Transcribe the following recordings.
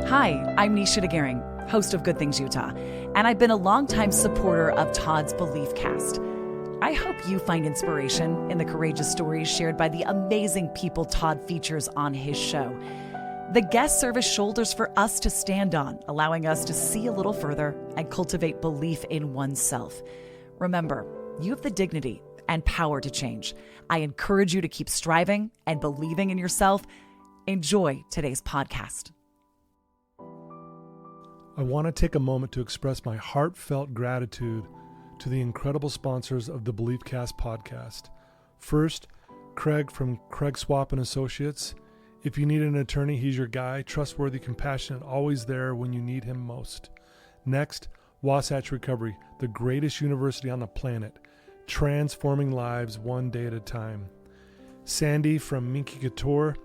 Hi, I'm Nisha DeGaring, host of Good Things Utah, and I've been a longtime supporter of Todd's Belief Cast. I hope you find inspiration in the courageous stories shared by the amazing people Todd features on his show. The guests serve as shoulders for us to stand on, allowing us to see a little further and cultivate belief in oneself. Remember, you have the dignity and power to change. I encourage you to keep striving and believing in yourself. Enjoy today's podcast. I want to take a moment to express my heartfelt gratitude to the incredible sponsors of the Belief Cast podcast. First, Craig from Craig Swap and Associates. If you need an attorney, he's your guy. Trustworthy, compassionate, always there when you need him most. Next, Wasatch Recovery, the greatest university on the planet, transforming lives one day at a time. Sandy from Minky Couture,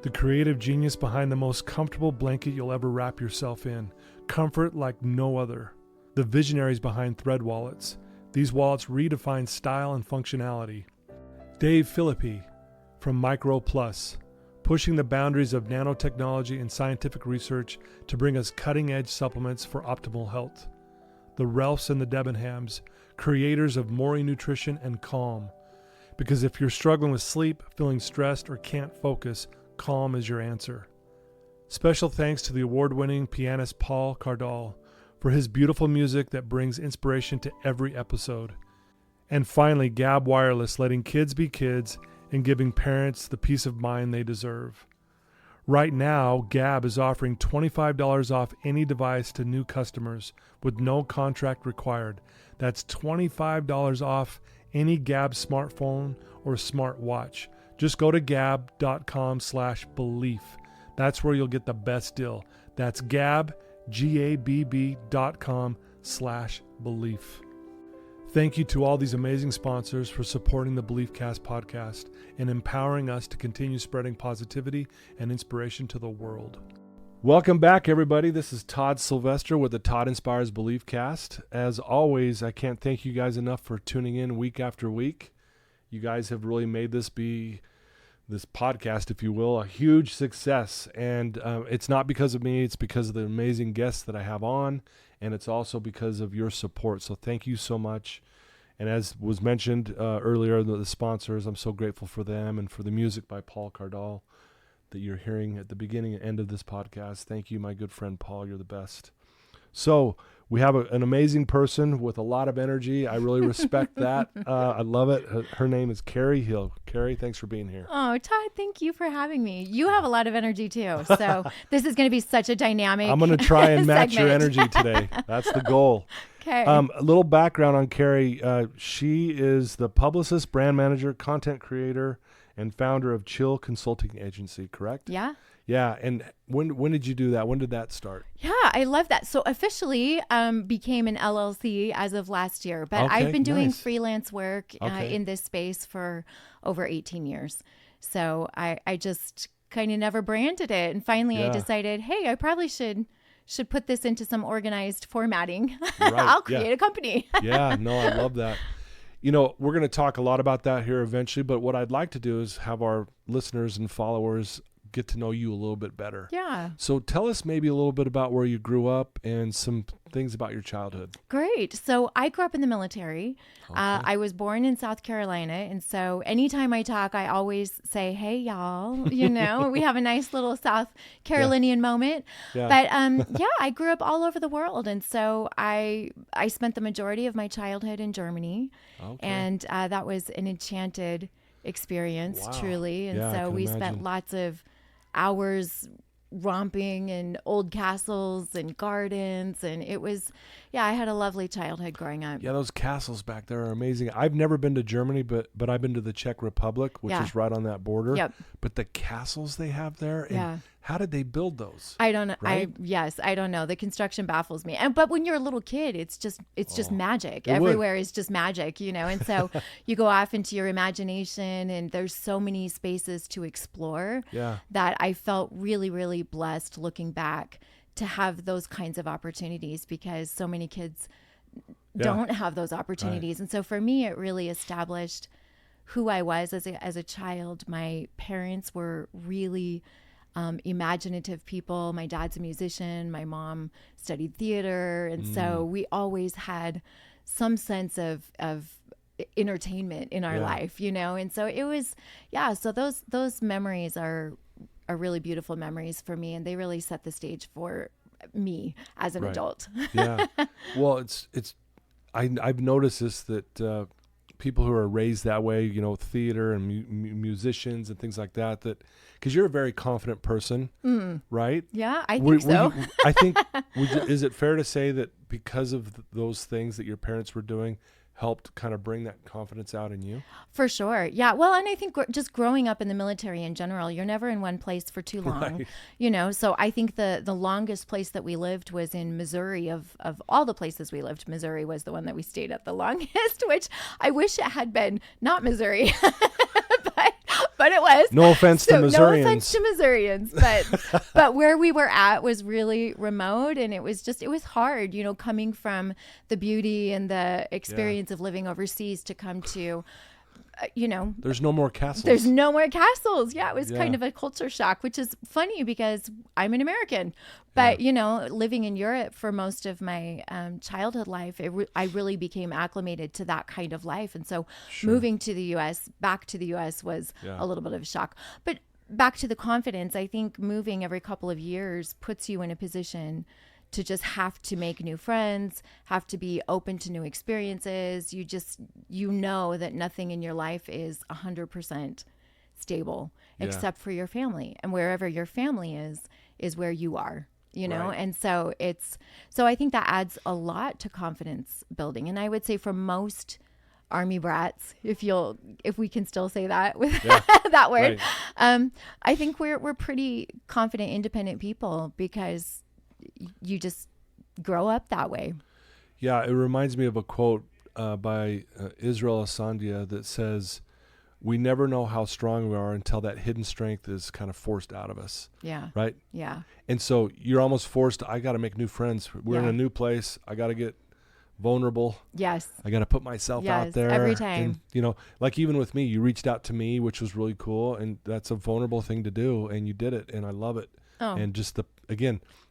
the creative genius behind the most comfortable blanket you'll ever wrap yourself in. Comfort like no other. The visionaries behind Thread wallets. These wallets redefine style and functionality. Dave Philippi from Micro Plus, pushing the boundaries of nanotechnology and scientific research to bring us cutting-edge supplements for optimal health. The Ralphs and the Debenhams, creators of Mori Nutrition and Calm. Because if you're struggling with sleep, feeling stressed, or can't focus, Calm is your answer. Special thanks to the award-winning pianist Paul Cardall for his beautiful music that brings inspiration to every episode. And finally, Gab Wireless, letting kids be kids and giving parents the peace of mind they deserve. Right now, Gab is offering $25 off any device to new customers with no contract required. That's $25 off any Gab smartphone or smartwatch. Just go to gab.com/belief. That's where you'll get the best deal. That's gabb.com/belief. Thank you to all these amazing sponsors for supporting the Belief Cast podcast and empowering us to continue spreading positivity and inspiration to the world. Welcome back, everybody. This is Todd Sylvester with the Todd Inspires Belief Cast. As always, I can't thank you guys enough for tuning in week after week. You guys have really made this podcast, if you will, a huge success. And it's not because of me. It's because of the amazing guests that I have on. And it's also because of your support. So thank you so much. And as was mentioned earlier, the sponsors, I'm so grateful for them and for the music by Paul Cardall that you're hearing at the beginning and end of this podcast. Thank you, my good friend Paul. You're the best. So we have an amazing person with a lot of energy. I really respect that. I love it. Her name is Carrie Hill. Carrie, thanks for being here. Oh, Todd, thank you for having me. You have a lot of energy too. So this is going to be such a dynamic I'm going to try and match your segment. energy today. That's the goal. Okay. A little background on Carrie. She is the publicist, brand manager, content creator, and founder of Chill Consulting Agency, correct? Yeah. Yeah. And when did you do that? When did that start? Yeah, I love that. So officially became an LLC as of last year, but Okay, I've been doing nice. freelance work Okay. in this space for over 18 years. So I just kind of never branded it. And finally I Yeah. decided, hey, I probably should put this into some organized formatting. Right, I'll yeah. create a company. Yeah, no, I love that. You know, we're going to talk a lot about that here eventually, but what I'd like to do is have our listeners and followers get to know you a little bit better. Yeah. So tell us maybe a little bit about where you grew up and some things about your childhood. Great. So I grew up in the military. I was born in South Carolina. And so anytime I talk, I always say, hey, y'all, you know, we have a nice little South Carolinian moment. Yeah. But yeah, I grew up all over the world. And so I spent the majority of my childhood in Germany. Okay. And that was an enchanted experience, Wow. truly. And Yeah, I so can we imagine. spent lots of hours romping in old castles and gardens, and it was, yeah, I had a lovely childhood growing up. Yeah, those castles back there are amazing. I've never been to Germany, but I've been to the Czech Republic, which Yeah. is right on that border. Yep. But the castles they have there, and Yeah. how did they build those? I don't know. Right? I don't know. The construction baffles me. But when you're a little kid, it's just magic. It would. Everywhere is just magic, you know. And so you go off into your imagination, and there's so many spaces to explore. Yeah. That I felt really, really blessed looking back to have those kinds of opportunities, because so many kids don't have those opportunities. And so for me, it really established who I was as a child. My parents were really imaginative people. My dad's a musician. My mom studied theater. And so we always had some sense of entertainment in our life, you know? And so it was, so those memories are really beautiful memories for me. And they really set the stage for me as an adult. Yeah. Well, I've noticed this, that people who are raised that way, you know, theater and musicians and things like that, because you're a very confident person, right? Yeah, I think so. I think, is it fair to say that because of those things that your parents were doing helped kind of bring that confidence out in you? For sure. Yeah. Well, and I think just growing up in the military in general, you're never in one place for too long, Right. you know? So I think the longest place that we lived was in Missouri. Of all the places we lived, Missouri was the one that we stayed at the longest, which I wish it had been not Missouri, but it was. No offense to Missourians. No offense to Missourians, but where we were at was really remote, and it was hard, you know, coming from the beauty and the experience of living overseas to come to, you know, there's no more castles. There's no more castles. Yeah, it was kind of a culture shock, which is funny because I'm an American. But, you know, living in Europe for most of my childhood life, I really became acclimated to that kind of life. And so moving to the U.S., back to the U.S. was a little bit of a shock. But back to the confidence, I think moving every couple of years puts you in a position to just have to make new friends, have to be open to new experiences. You know that nothing in your life is 100% stable except for your family. And wherever your family is where you are, you know? Right. And so so I think that adds a lot to confidence building. And I would say for most Army brats, if we can still say that with that word, I think we're pretty confident, independent people because you just grow up that way. Yeah, it reminds me of a quote by Israel Asandia that says, "We never know how strong we are until that hidden strength is kind of forced out of us." Yeah. Right? Yeah. And so you're almost forced, I got to make new friends. We're in a new place. I got to get vulnerable. Yes. I got to put myself out there. Every time. And, you know, like even with me, you reached out to me, which was really cool. And that's a vulnerable thing to do. And you did it. And I love it. Oh. And just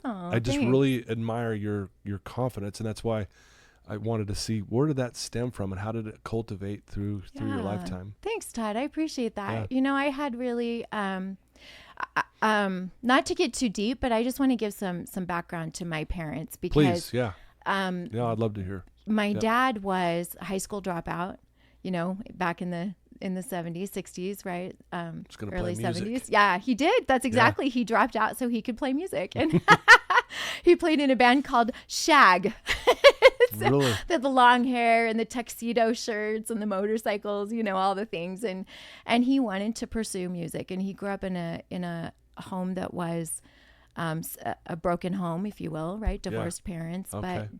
I just really admire your confidence, and that's why I wanted to see where did that stem from and how did it cultivate through your lifetime. Thanks, Todd. I appreciate that. Yeah. You know, I had really not to get too deep, but I just want to give some background to my parents because Please, I'd love to hear. My dad was a high school dropout, you know, back in the 70s, 60s, right? Early 70s. Yeah, he did. That's exactly. He dropped out so he could play music. And he played in a band called Shag. So Really? The long hair and the tuxedo shirts and the motorcycles, you know, all the things. And he wanted to pursue music. And he grew up in a home that was a broken home, if you will, right? Divorced parents,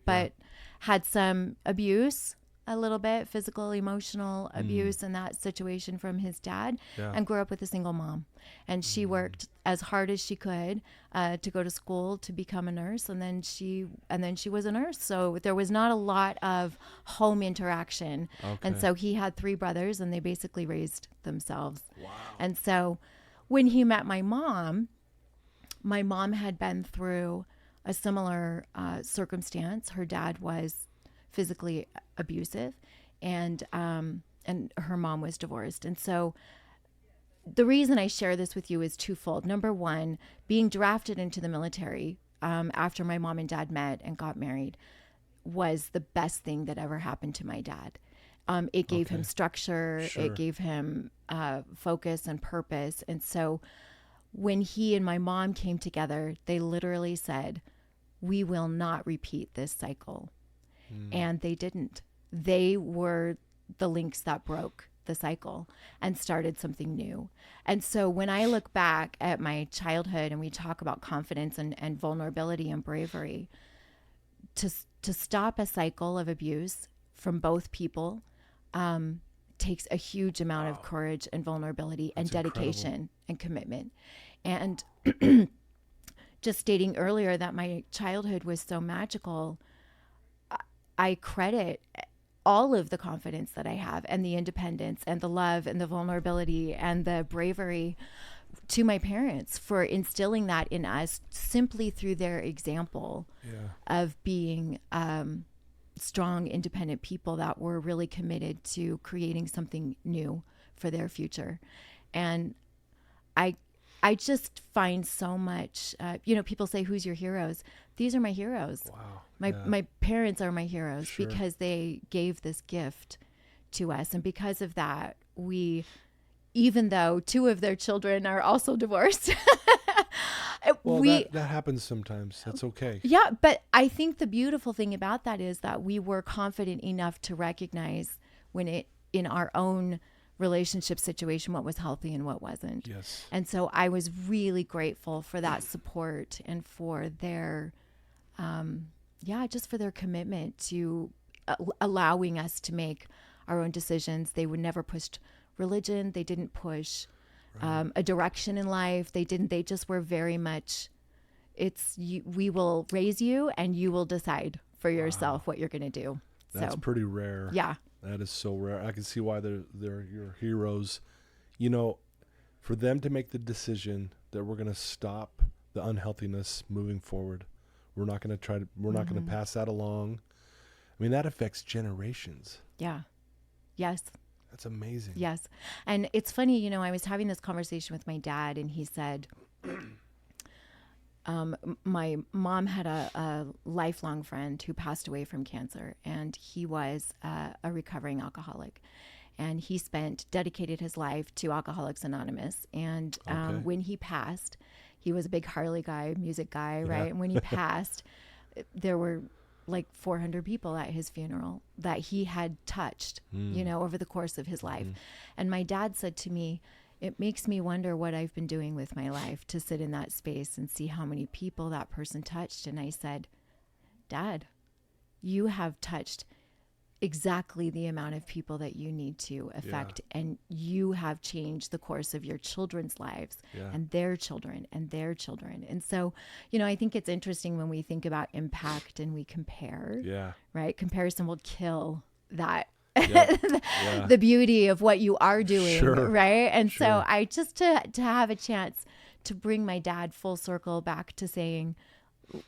but had some abuse, a little bit physical, emotional abuse in that situation from his dad, and grew up with a single mom. And she worked as hard as she could to go to school to become a nurse, and then she was a nurse. So there was not a lot of home interaction. Okay. And so he had 3 brothers, and they basically raised themselves. Wow. And so when he met my mom had been through a similar circumstance. Her dad was physically abusive, and her mom was divorced. And so the reason I share this with you is twofold. Number one, being drafted into the military after my mom and dad met and got married was the best thing that ever happened to my dad. It gave him structure. Sure. It gave him focus and purpose. And so when he and my mom came together, they literally said, "We will not repeat this cycle." And they didn't. They were the links that broke the cycle and started something new. And so when I look back at my childhood and we talk about confidence and vulnerability and bravery, to stop a cycle of abuse from both people takes a huge amount of courage and vulnerability and dedication and commitment. And just stating earlier that my childhood was so magical, I credit all of the confidence that I have and the independence and the love and the vulnerability and the bravery to my parents for instilling that in us simply through their example of being strong, independent people that were really committed to creating something new for their future. And I just find so much, people say, who's your heroes? These are my heroes. Wow. My parents are my heroes Sure. because they gave this gift to us. And because of that, even though 2 of their children are also divorced, that happens sometimes. That's okay. Yeah, but I think the beautiful thing about that is that we were confident enough to recognize in our own relationship situation, what was healthy and what wasn't. Yes. And so I was really grateful for that support and for their, just for their commitment to allowing us to make our own decisions. They would never push religion. They didn't push a direction in life. They just were very much, we will raise you and you will decide for yourself what you're going to do. That's pretty rare. Yeah. That is so rare. I can see why they're your heroes. For them to make the decision that we're going to stop the unhealthiness moving forward. We're not going to pass that along. I mean, that affects generations. Yeah. Yes. That's amazing. Yes. And it's funny, I was having this conversation with my dad and he said, my mom had a lifelong friend who passed away from cancer, and he was a recovering alcoholic. And he dedicated his life to Alcoholics Anonymous. And when he passed, he was a big Harley guy, music guy, right? And when he passed, there were like 400 people at his funeral that he had touched, over the course of his life. And my dad said to me, it makes me wonder what I've been doing with my life to sit in that space and see how many people that person touched. And I said, Dad, you have touched exactly the amount of people that you need to affect. And you have changed the course of your children's lives and their children and their children. And so, I think it's interesting when we think about impact and we compare, right? Comparison will kill that. The beauty of what you are doing, right? And so I just to have a chance to bring my dad full circle back to saying,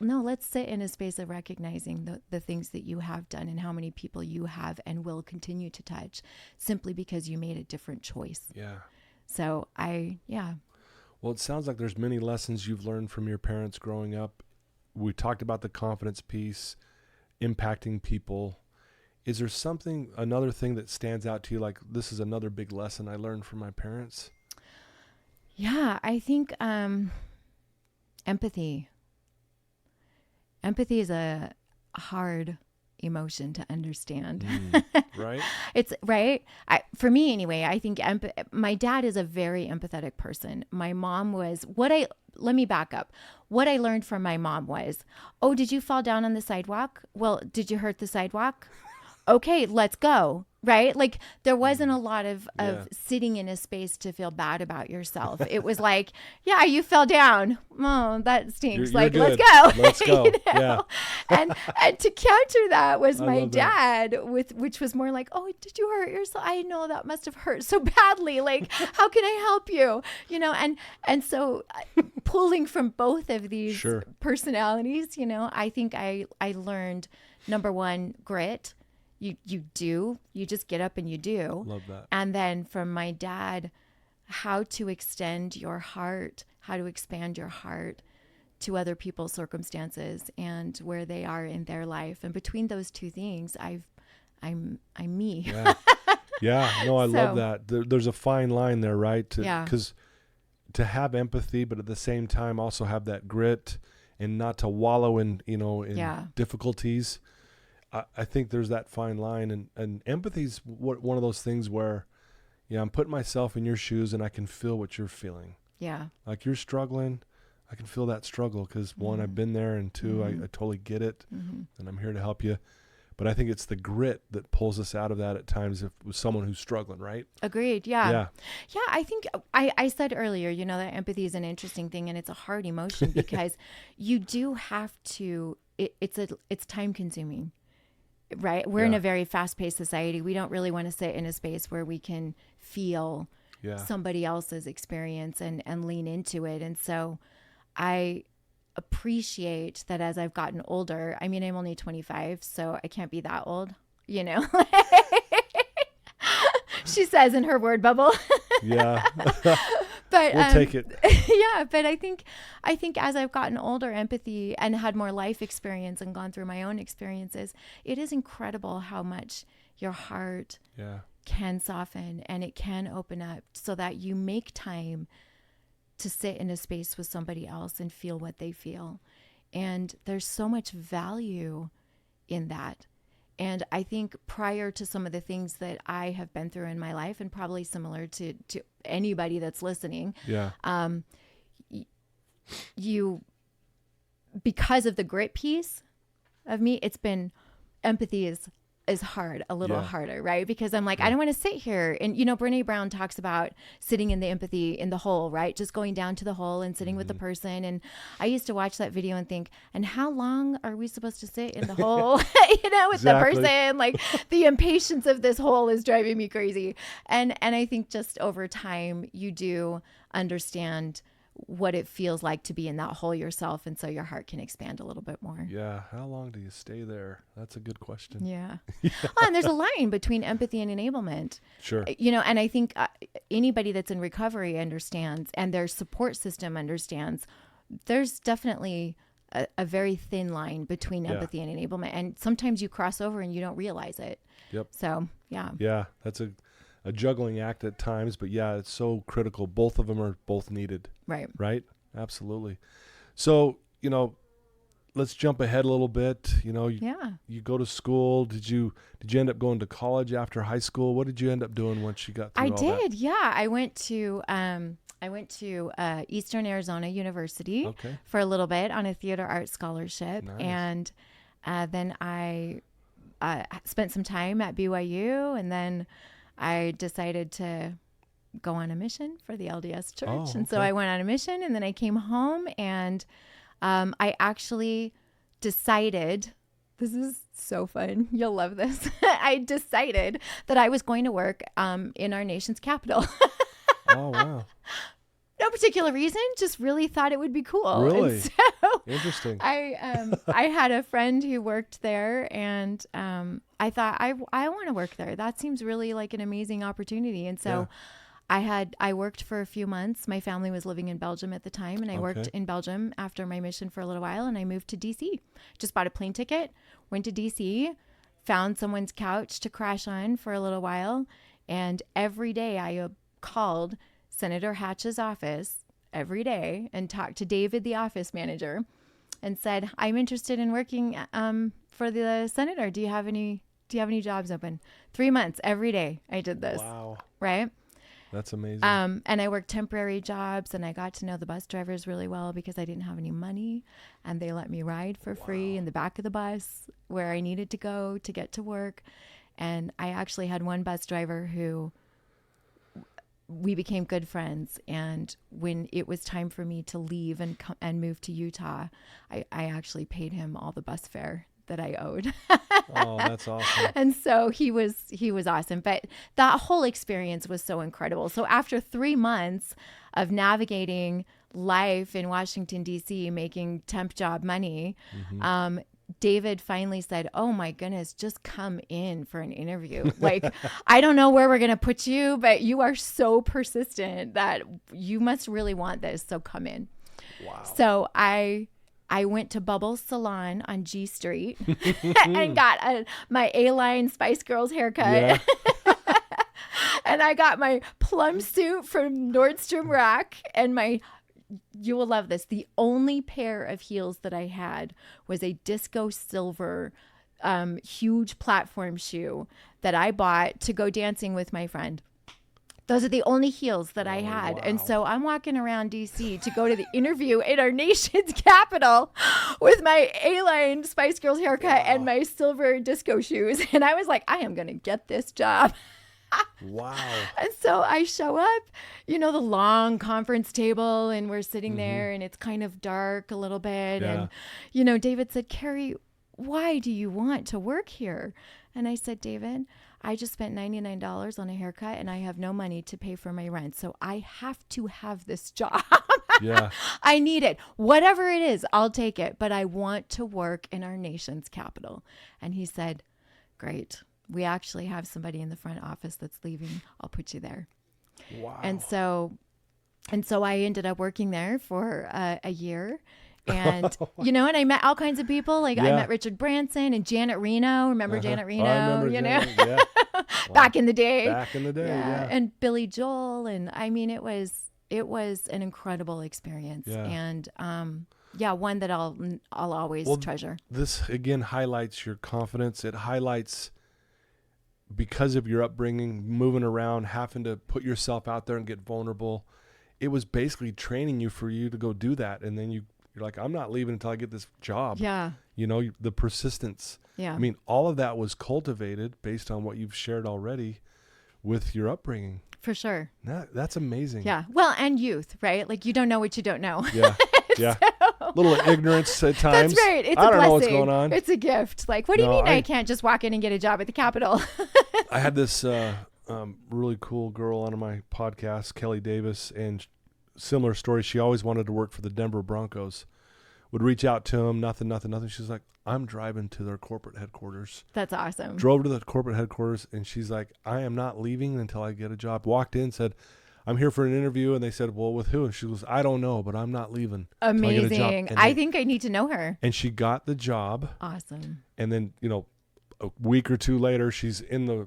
no, let's sit in a space of recognizing the things that you have done and how many people you have and will continue to touch simply because you made a different choice. Yeah. So Well, it sounds like there's many lessons you've learned from your parents growing up. We talked about the confidence piece, impacting people. Is there another thing that stands out to you, like this is another big lesson I learned from my parents? Yeah, I think empathy. Empathy is a hard emotion to understand. Right? It's right. For me anyway, I think my dad is a very empathetic person. My mom was let me back up. What I learned from my mom was, oh, did you fall down on the sidewalk? Well, did you hurt the sidewalk? Okay, let's go. Right? Like there wasn't a lot of sitting in a space to feel bad about yourself. It was like, yeah, you fell down. Oh, that stinks. You're let's good. go. Let's go. Yeah. And to counter that was my dad which was more like, oh, did you hurt yourself? I know that must have hurt so badly. Like, how can I help you? And so pulling from both of these personalities, I think I learned, number one, grit. You just get up and you do. Love that. And then from my dad, how to extend your heart, how to expand your heart to other people's circumstances and where they are in their life. And between those two things, I'm me. Yeah. No, I love that. There's a fine line there, right? Because to have empathy, but at the same time also have that grit and not to wallow in difficulties. I think there's that fine line, and empathy is one of those things where, I'm putting myself in your shoes and I can feel what you're feeling. Yeah. Like you're struggling, I can feel that struggle because one, I've been there, and two, I totally get it, and I'm here to help you. But I think it's the grit that pulls us out of that at times with someone who's struggling, right? Agreed. Yeah. I think I said earlier, that empathy is an interesting thing and it's a hard emotion because you do have to, it's time consuming. Right. We're in a very fast-paced society. We don't really want to sit in a space where we can feel somebody else's experience and lean into it. And so I appreciate that as I've gotten older. I mean, I'm only 25, so I can't be that old, you know. She says in her word bubble. Yeah. But we'll take it. Yeah, but I think as I've gotten older, empathy and had more life experience and gone through my own experiences, it is incredible how much your heart can soften and it can open up so that you make time to sit in a space with somebody else and feel what they feel. And there's so much value in that. And I think prior to some of the things that I have been through in my life, and probably similar to anybody that's listening, you, because of the grit piece of me, it's been, empathy is hard, a little harder, right? Because I'm like, I don't want to sit here. And, you know, Brene Brown talks about sitting in the empathy in the hole, right? Just going down to the hole and sitting with the person. And I used to watch that video and think, and how long are we supposed to sit in the hole, you know, with the person? Like the impatience of this hole is driving me crazy. And I think just over time, you do understand what it feels like to be in that hole yourself. And so your heart can expand a little bit more. Yeah. How long do you stay there? That's a good question. Yeah. Well, and there's a line between empathy and enablement. Sure. You know, and I think anybody that's in recovery understands, and their support system understands, there's definitely a very thin line between empathy and enablement. And sometimes you cross over and you don't realize it. Yep. So, yeah. Yeah. That's a juggling act at times, but yeah, it's so critical. Both of them are both needed. Right. Right. Absolutely. So, you know, let's jump ahead a little bit. You know, you go to school. Did you end up going to college after high school? What did you end up doing once you got through all that? Yeah. I went to Eastern Arizona University for a little bit on a theater arts scholarship. Nice. And then I spent some time at BYU, and then I decided to go on a mission for the LDS Church. And so I went on a mission, and then I came home, and I actually decided, this is so fun, you'll love this. I decided that I was going to work in our nation's capital. Oh, wow. No particular reason, just really thought it would be cool. Really? And so Interesting. I had a friend who worked there, and I thought I want to work there. That seems really like an amazing opportunity. And so I worked for a few months. My family was living in Belgium at the time, and I worked in Belgium after my mission for a little while, and I moved to DC. Just bought a plane ticket, went to DC, found someone's couch to crash on for a little while, and every day I called Senator Hatch's office every day and talked to David, the office manager, and said, I'm interested in working for the senator. Do you have any jobs open? 3 months every day I did this. Wow. Right? That's amazing. And I worked temporary jobs, and I got to know the bus drivers really well because I didn't have any money, and they let me ride for free in the back of the bus where I needed to go to get to work. And I actually had one bus driver who we became good friends. And when it was time for me to leave and move to Utah, I actually paid him all the bus fare that I owed. Oh, that's awesome. And so he was awesome. But that whole experience was so incredible. So after 3 months of navigating life in Washington, D.C., making temp job money, David finally said, oh my goodness, just come in for an interview. Like, I don't know where we're going to put you, but you are so persistent that you must really want this. So come in. Wow. So I went to Bubbles Salon on G Street and got my A-line Spice Girls haircut. Yeah. And I got my plum suit from Nordstrom Rack, and you will love this, the only pair of heels that I had was a disco silver huge platform shoe that I bought to go dancing with my friend. Those are the only heels that I had. Wow. And so I'm walking around DC to go to the interview in our nation's capital with my A-line Spice Girls haircut and my silver disco shoes. And I was like, I am going to get this job. Wow. And so I show up, the long conference table, and we're sitting there, and it's kind of dark a little bit. Yeah. And, David said, Carrie, why do you want to work here? And I said, David, I just spent $99 on a haircut and I have no money to pay for my rent. So I have to have this job. Yeah. I need it. Whatever it is, I'll take it. But I want to work in our nation's capital. And he said, great. We actually have somebody in the front office that's leaving. I'll put you there. Wow. And so I ended up working there for a year. And, and I met all kinds of people. Like I met Richard Branson and Janet Reno. Remember Janet Reno? I remember Janet, yeah. Wow. Back in the day. Yeah. And Billy Joel. And I mean, it was an incredible experience. Yeah. And, one that I'll always treasure. This again highlights your confidence. It highlights, because of your upbringing, moving around, having to put yourself out there and get vulnerable. It was basically training you for you to go do that. And then you're like, I'm not leaving until I get this job. Yeah. The persistence. Yeah. I mean, all of that was cultivated based on what you've shared already with your upbringing. For sure. That's amazing. Yeah. Well, and youth, right? Like you don't know what you don't know. Yeah. Yeah. Little ignorance at times. That's right. It's I a don't blessing. know what's going on. It's a gift. Like, what do you mean I can't just walk in and get a job at the Capitol? I had this really cool girl on my podcast, Kelly Davis, and similar story. She always wanted to work for the Denver Broncos. Would reach out to him, nothing. She's like, I'm driving to their corporate headquarters. That's awesome. Drove to the corporate headquarters, and she's like, I am not leaving until I get a job. Walked in, said, I'm here for an interview. And they said, well, with who? And she goes, I don't know, but I'm not leaving. Amazing. I think I need to know her. And she got the job. Awesome. And then, a week or two later, she's in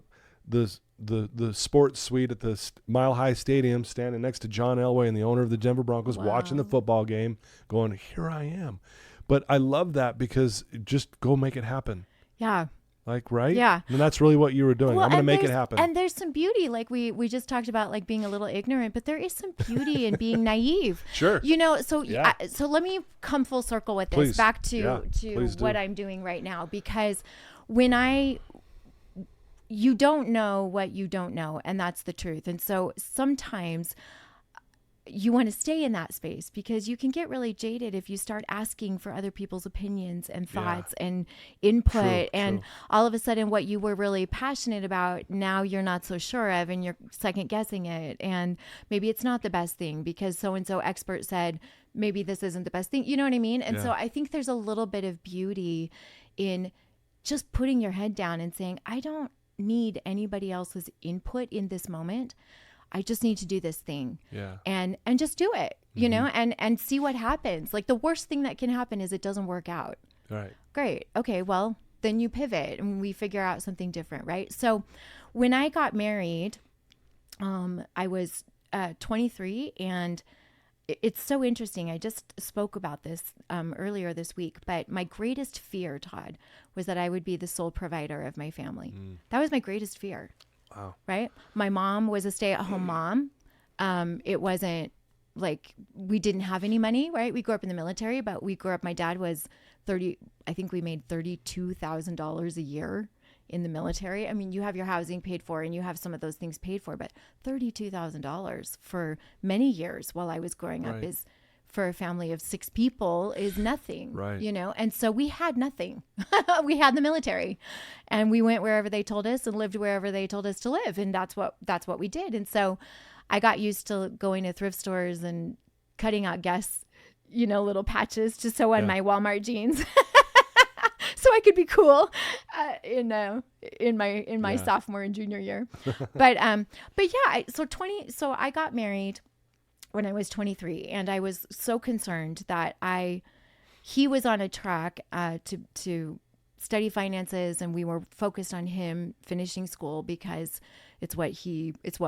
the sports suite at the Mile High Stadium, standing next to John Elway and the owner of the Denver Broncos, watching the football game, going, here I am. But I love that because just go make it happen. Yeah. Like, right? Yeah. And that's really what you were doing. Well, I'm going to make it happen. And there's some beauty. Like we just talked about, like being a little ignorant, but there is some beauty in being naive. Sure. So let me come full circle with this back to what I'm doing right now, because you don't know what you don't know, and that's the truth. And so sometimes you want to stay in that space because you can get really jaded if you start asking for other people's opinions and thoughts and input. True. All of a sudden what you were really passionate about, now you're not so sure of, and you're second guessing it. And maybe it's not the best thing because so-and-so expert said, maybe this isn't the best thing. You know what I mean? And so I think there's a little bit of beauty in just putting your head down and saying, I don't need anybody else's input in this moment. I just need to do this thing and just do it, you know, and see what happens. Like the worst thing that can happen is it doesn't work out. Right. Great. Okay. Well, then you pivot and we figure out something different. Right. So when I got married, I was 23, and it's so interesting. I just spoke about this earlier this week, but my greatest fear, Todd, was that I would be the sole provider of my family. That was my greatest fear. Wow. Right. My mom was a stay-at-home mom. It wasn't like we didn't have any money, right? We grew up in the military, but my dad was I think we made $32,000 a year in the military. I mean, you have your housing paid for and you have some of those things paid for, but $32,000 for many years while I was growing up is, for a family of 6 people, is nothing, you know? And so we had nothing. We had the military, and we went wherever they told us and lived wherever they told us to live. And that's what we did. And so I got used to going to thrift stores and cutting out Guess, little patches to sew on my Walmart jeans. So I could be cool in my sophomore and junior year. But yeah, so I got married when I was 23, and I was so concerned that he was on a track to study finances, and we were focused on him finishing school because it's what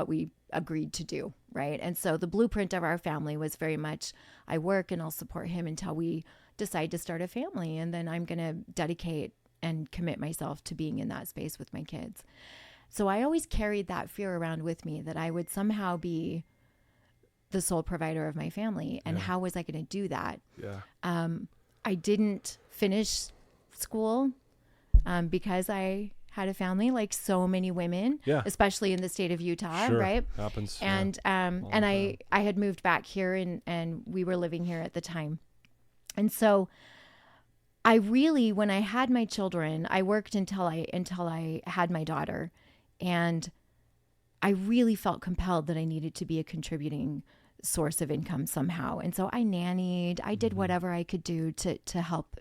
we agreed to do, right? And so the blueprint of our family was very much, I work and I'll support him until we decide to start a family, and then I'm going to dedicate and commit myself to being in that space with my kids. So I always carried that fear around with me that I would somehow be the sole provider of my family. And how was I going to do that? I didn't finish school because I had a family, like so many women, especially in the state of Utah, right? Happens. And I had moved back here, and we were living here at the time. And so I really, when I had my children, I worked until I had my daughter, and I really felt compelled that I needed to be a contributing source of income somehow. And so I nannied, I did whatever I could do to help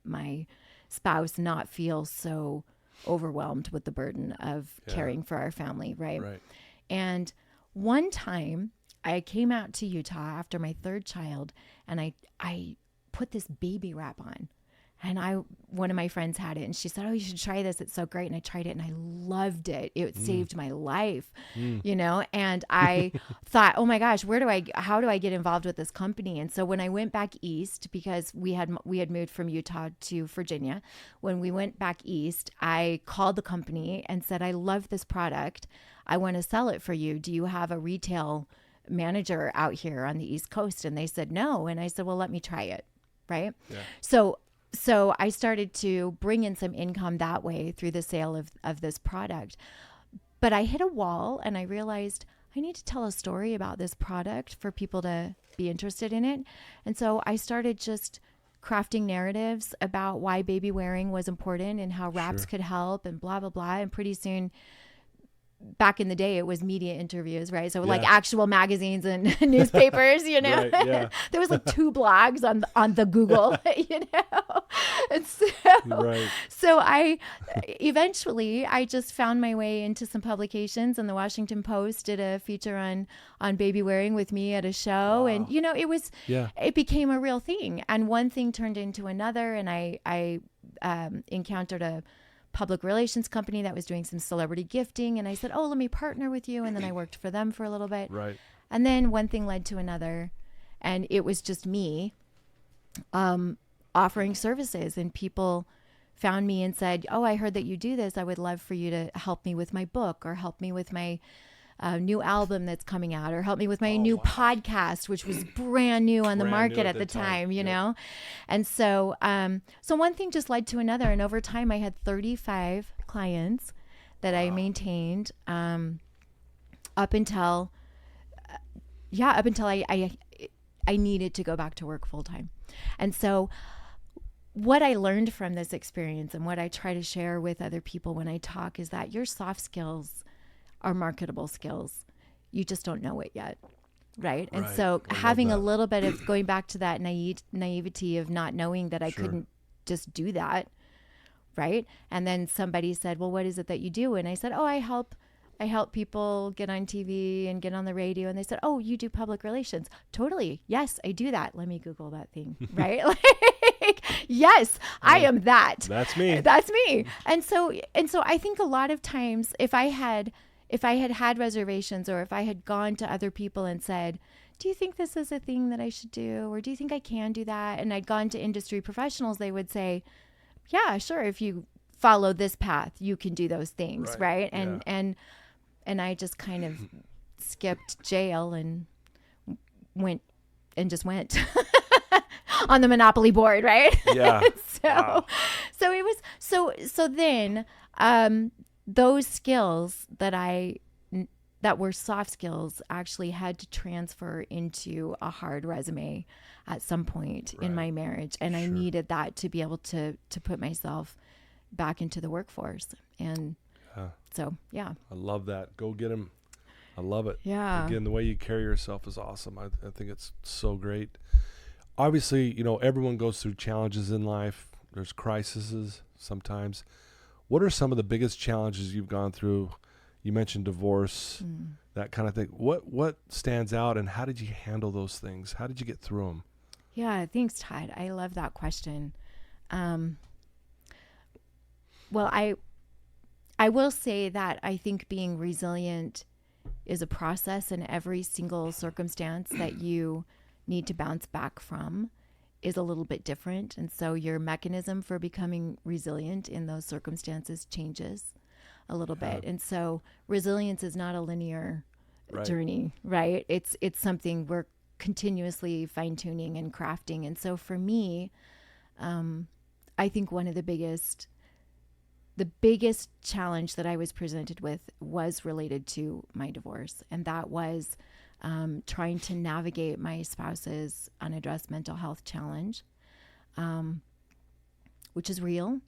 my spouse not feel so overwhelmed with the burden of caring for our family. Right. And one time I came out to Utah after my third child, and I put this baby wrap on. And one of my friends had it, and she said, "Oh, you should try this. It's so great." And I tried it, and I loved it. It saved my life, you know? And I thought, oh my gosh, how do I get involved with this company? And so when I went back east, because we had moved from Utah to Virginia, when we went back east, I called the company and said, "I love this product. I want to sell it for you. Do you have a retail manager out here on the East Coast?" And they said no. And I said, "Well, let me try it." Right. Yeah. So I started to bring in some income that way through the sale of this product. But I hit a wall, and I realized I need to tell a story about this product for people to be interested in it. And so I started just crafting narratives about why baby wearing was important and how wraps could help and blah, blah, blah. And pretty soon, back in the day, it was media interviews, right? So like actual magazines and newspapers, you know, there was like 2 blogs on the Google, you know? And so I eventually just found my way into some publications, and the Washington Post did a feature on baby wearing with me at a show. Wow. And, you know, it became a real thing, and one thing turned into another. And I encountered a public relations company that was doing some celebrity gifting. And I said, "Oh, let me partner with you." And then I worked for them for a little bit. Right. And then one thing led to another, and it was just me offering services, and people found me and said, "Oh, I heard that you do this. I would love for you to help me with my book, or help me with my new album that's coming out, or help me with my new podcast," which was brand new on the market at the time, you know? And so, so one thing just led to another. And over time I had 35 clients that I maintained, up until I needed to go back to work full time. And so what I learned from this experience, and what I try to share with other people when I talk, is that your soft skills are marketable skills. You just don't know it yet. Right. And so having a little bit of going back to that naivety of not knowing that I couldn't just do that. Right. And then somebody said, "Well, what is it that you do?" And I said, "Oh, I help people get on TV and get on the radio." And they said, "Oh, you do public relations?" "Totally. Yes, I do that." Let me Google that thing. Right. Like, yes, I am that. That's me. That's me. And so I think a lot of times if I had reservations, or if I had gone to other people and said, "Do you think this is a thing that I should do? Or do you think I can do that?" And I'd gone to industry professionals, they would say, "Yeah, sure. If you follow this path, you can do those things." Right. And I just kind of skipped jail and went on the Monopoly board. Right. Yeah. So it was, so then, those skills that were soft skills actually had to transfer into a hard resume at some point in my marriage. And I needed that to be able to put myself back into the workforce. And so, yeah. I love that. Go get them. I love it. Yeah. Again, the way you carry yourself is awesome. I think it's so great. Obviously, you know, everyone goes through challenges in life. There's crises sometimes. What are some of the biggest challenges you've gone through? You mentioned divorce, that kind of thing. What stands out, and how did you handle those things? How did you get through them? Yeah, thanks, Todd. I love that question. Well, I will say that I think being resilient is a process, and every single circumstance that you need to bounce back from is a little bit different. And so your mechanism for becoming resilient in those circumstances changes a little bit. And so resilience is not a linear journey, right? It's something we're continuously fine-tuning and crafting. And so for me, I think one of the biggest challenge that I was presented with was related to my divorce. And that was trying to navigate my spouse's unaddressed mental health challenge. which is real.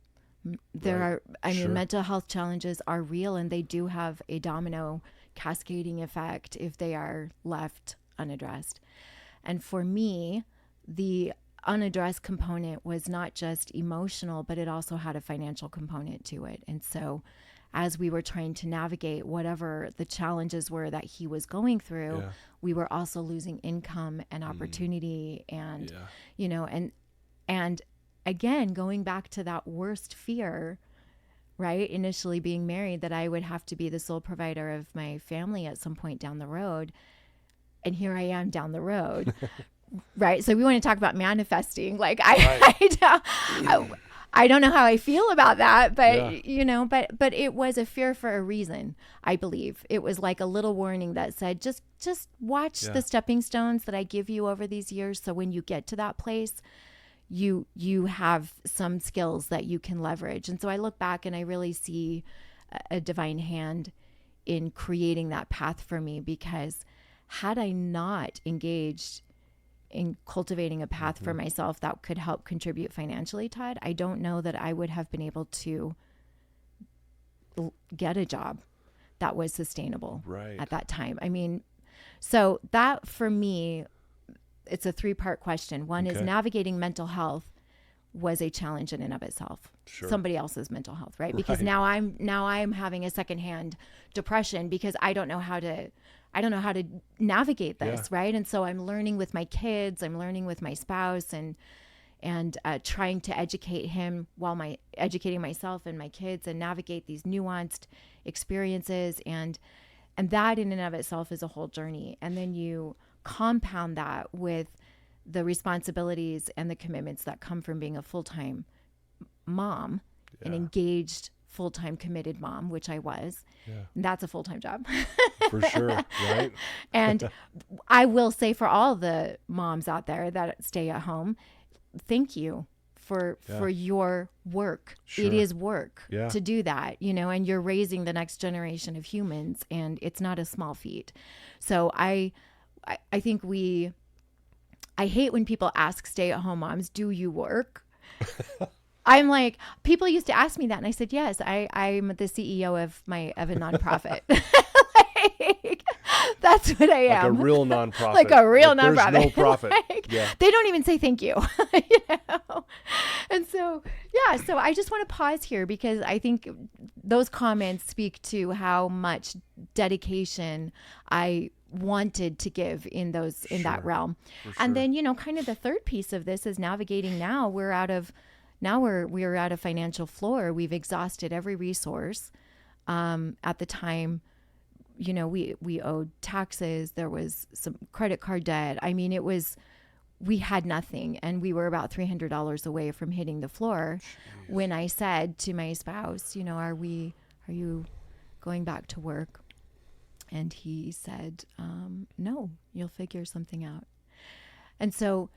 Mental health challenges are real, and they do have a domino cascading effect if they are left unaddressed. And for me, the unaddressed component was not just emotional, but it also had a financial component to it. And so as we were trying to navigate whatever the challenges were that he was going through, we were also losing income and opportunity and, and again, going back to that worst fear, right? Initially being married, that I would have to be the sole provider of my family at some point down the road. And here I am down the road. Right. So we want to talk about manifesting. Like I don't know how I feel about that, but but it was a fear for a reason. I believe it was like a little warning that said, just watch the stepping stones that I give you over these years. So when you get to that place, you have some skills that you can leverage. And so I look back and I really see a divine hand in creating that path for me, because had I not engaged in cultivating a path for myself that could help contribute financially, Todd, I don't know that I would have been able to get a job that was sustainable at that time. I mean, so that for me, it's a 3-part question. One is navigating mental health was a challenge in and of itself. Somebody else's mental health, right? Because now I'm having a secondhand depression because I don't know how to navigate this, right? And so I'm learning with my kids, I'm learning with my spouse, and trying to educate him while educating myself and my kids, and navigate these nuanced experiences, and that in and of itself is a whole journey. And then you compound that with the responsibilities and the commitments that come from being a full-time mom, an engaged, full-time committed mom, which I was. And that's a full-time job. For sure, right? And I will say, for all the moms out there that stay at home, thank you for your work. It is work to do that, and you're raising the next generation of humans, and it's not a small feat. So I think I hate when people ask stay-at-home moms, do you work? I'm like, people used to ask me that, and I said, yes, I'm the CEO of a nonprofit. That's what I am. Like a real nonprofit. Like a real nonprofit. There's no profit. They don't even say thank you. And so, so I just want to pause here, because I think those comments speak to how much dedication I wanted to give in that realm. And then, kind of the third piece of this is navigating. Now we're out of financial floor. We've exhausted every resource. At the time, we owed taxes. There was some credit card debt. I mean, we had nothing, and we were about $300 away from hitting the floor. Jeez. When I said to my spouse, are you going back to work? And he said, no, you'll figure something out. And so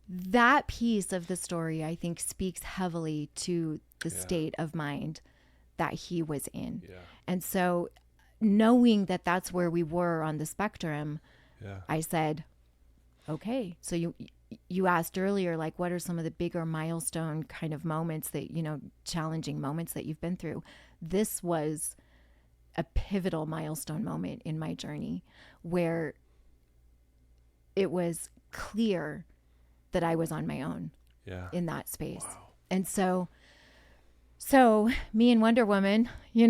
that piece of the story, I think, speaks heavily to the state of mind that he was in. And so knowing that that's where we were on the spectrum, I said, okay. So you asked earlier, like, what are some of the bigger milestone kind of moments that, challenging moments that you've been through? This was a pivotal milestone moment in my journey, where it was clear that I was on my own in that space. Wow. And so me and Wonder Woman, we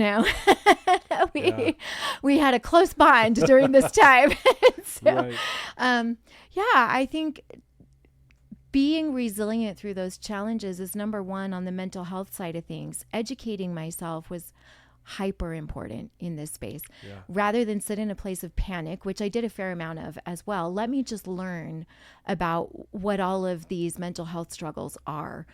had a close bond during this time. So, I think being resilient through those challenges is number one on the mental health side of things. Educating myself was hyper important in this space. Rather than sit in a place of panic, which I did a fair amount of as well, let me just learn about what all of these mental health struggles are,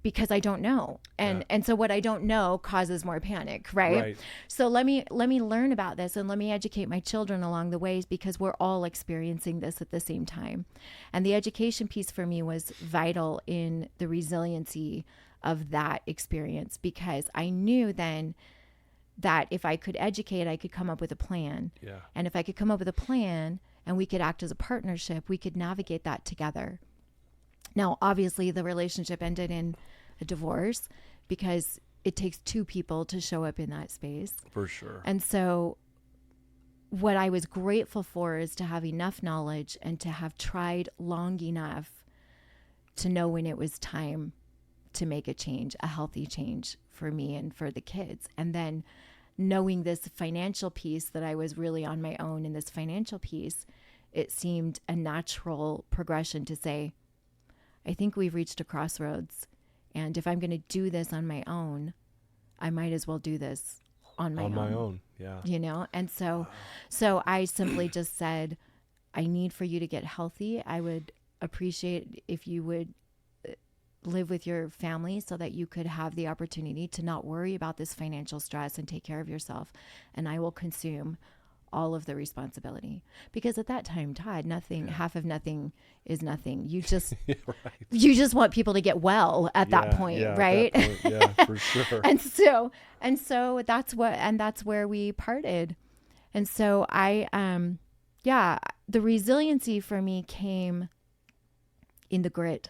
because I don't know. And so what I don't know causes more panic, right? So let me learn about this, and let me educate my children along the ways, because we're all experiencing this at the same time. And the education piece for me was vital in the resiliency of that experience, because I knew then that if I could educate, I could come up with a plan. And if I could come up with a plan and we could act as a partnership, we could navigate that together. Now, obviously, the relationship ended in a divorce, because it takes two people to show up in that space. For sure. And so what I was grateful for is to have enough knowledge and to have tried long enough to know when it was time to make a change, a healthy change for me and for the kids. And then knowing this financial piece, that I was really on my own in this financial piece, it seemed a natural progression to say, I think we've reached a crossroads. And if I'm going to do this on my own, I might as well do this on my own. Yeah. You know? And so I simply just said, I need for you to get healthy. I would appreciate if you would live with your family so that you could have the opportunity to not worry about this financial stress and take care of yourself. And I will consume all of the responsibility, because at that time, Todd, nothing, half of nothing is nothing. You just, you just want people to get well at that point. Right. That point, yeah, for sure. and so that's where we parted. And so the resiliency for me came in the grit.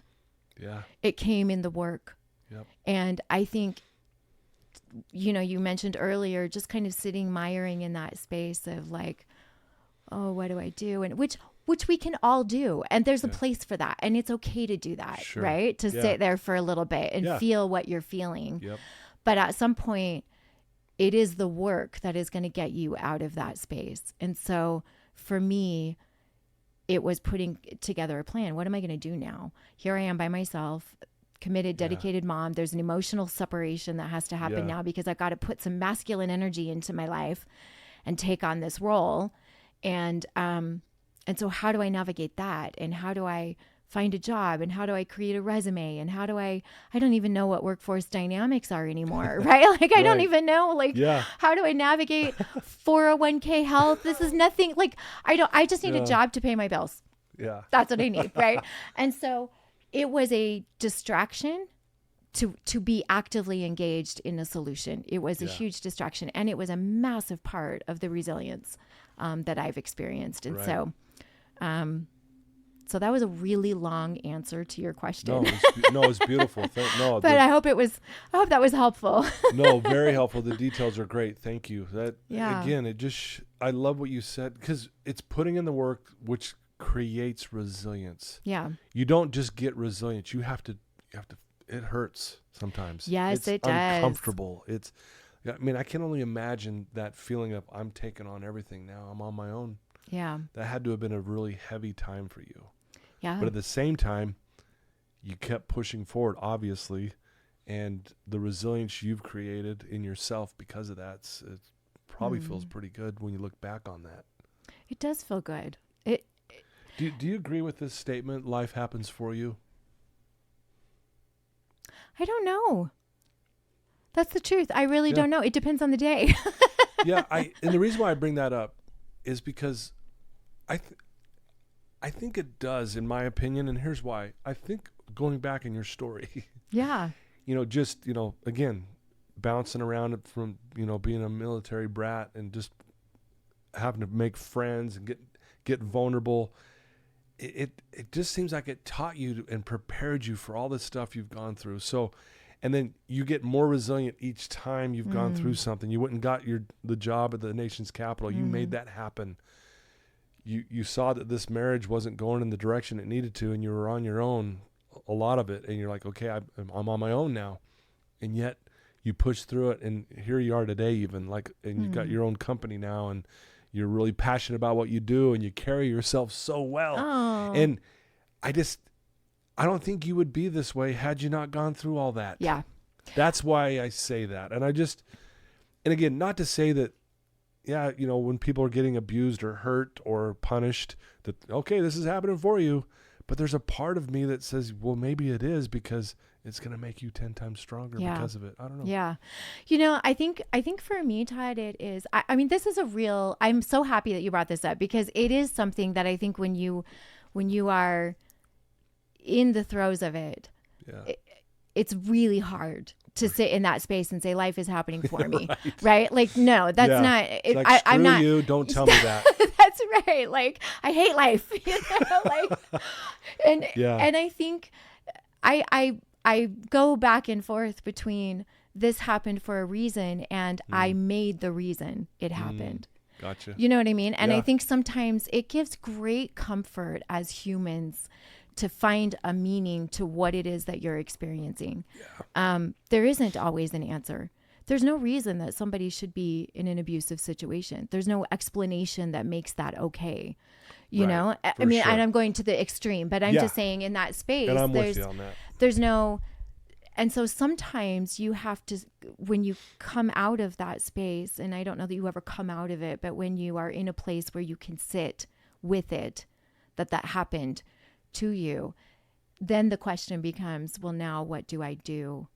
Yeah. It came in the work. Yep. And I think, you mentioned earlier, just kind of sitting miring in that space of like, oh, what do I do? And which we can all do. And there's a place for that. And it's okay to do that, right? To sit there for a little bit and feel what you're feeling. Yep. But at some point, it is the work that is going to get you out of that space. And so for me, it was putting together a plan. What am I going to do now? Here I am by myself, committed, dedicated mom. There's an emotional separation that has to happen now, because I've got to put some masculine energy into my life and take on this role. And so how do I navigate that? And how do I find a job? And how do I create a resume? And how do I don't even know what workforce dynamics are anymore, right? Like, I don't even know, how do I navigate 401k health? This is nothing, I just need a job to pay my bills. Yeah. That's what I need, right? And so it was a distraction to be actively engaged in a solution. It was a huge distraction, and it was a massive part of the resilience that I've experienced. And so that was a really long answer to your question. No, it's beautiful. But I hope that was helpful. No, very helpful. The details are great. Thank you. Again, I love what you said, because it's putting in the work, which creates resilience. Yeah. You don't just get resilience. You have to, it hurts sometimes. Yes, it does. It's uncomfortable. I can only imagine that feeling of, I'm taking on everything now. I'm on my own. Yeah. That had to have been a really heavy time for you. Yeah. But at the same time, you kept pushing forward, obviously, and the resilience you've created in yourself because of that, it probably feels pretty good when you look back on that. It does feel good. Do you agree with this statement, life happens for you? I don't know. That's the truth. I really don't know. It depends on the day. And the reason why I bring that up is because I think it does, in my opinion, and here's why. I think going back in your story, again, bouncing around from, being a military brat and just having to make friends and get vulnerable. It just seems like it taught you and prepared you for all the stuff you've gone through. So, and then you get more resilient each time you've gone through something. You went and got the job at the nation's capital. You made that happen. You saw that this marriage wasn't going in the direction it needed to, and you were on your own, a lot of it. And you're like, okay, I'm on my own now. And yet you push through it, and here you are today even, and you've got your own company now, and you're really passionate about what you do, and you carry yourself so well. Oh. And I don't think you would be this way had you not gone through all that. Yeah. That's why I say that. And again, not to say that, when people are getting abused or hurt or punished, that, okay, this is happening for you. But there's a part of me that says, well, maybe it is, because it's going to make you 10 times stronger because of it. I don't know. Yeah. I think for me, Todd, it is, this is I'm so happy that you brought this up, because it is something that I think when you are in the throes of it, it's really hard to sit in that space and say, life is happening for me. Right? Like, no, that's not it. I'm not, you, don't tell me that. That's right. Like, I hate life, and I think I I go back and forth between this happened for a reason and I made the reason it happened. Gotcha. You know what I mean? And Yeah. I think sometimes it gives great comfort as humans to find a meaning to what it is that you're experiencing. Yeah. There isn't always an answer. There's no reason that somebody should be in an abusive situation. There's no explanation that makes that okay. You Right, know, I for mean, sure. and I'm going to the extreme, but I'm Yeah. just saying in that space, And I'm with you on that. there's no, and so sometimes you have to, when you come out of that space, and I don't know that you ever come out of it, but when you are in a place where you can sit with it, that happened to you, then the question becomes, well, now what do I do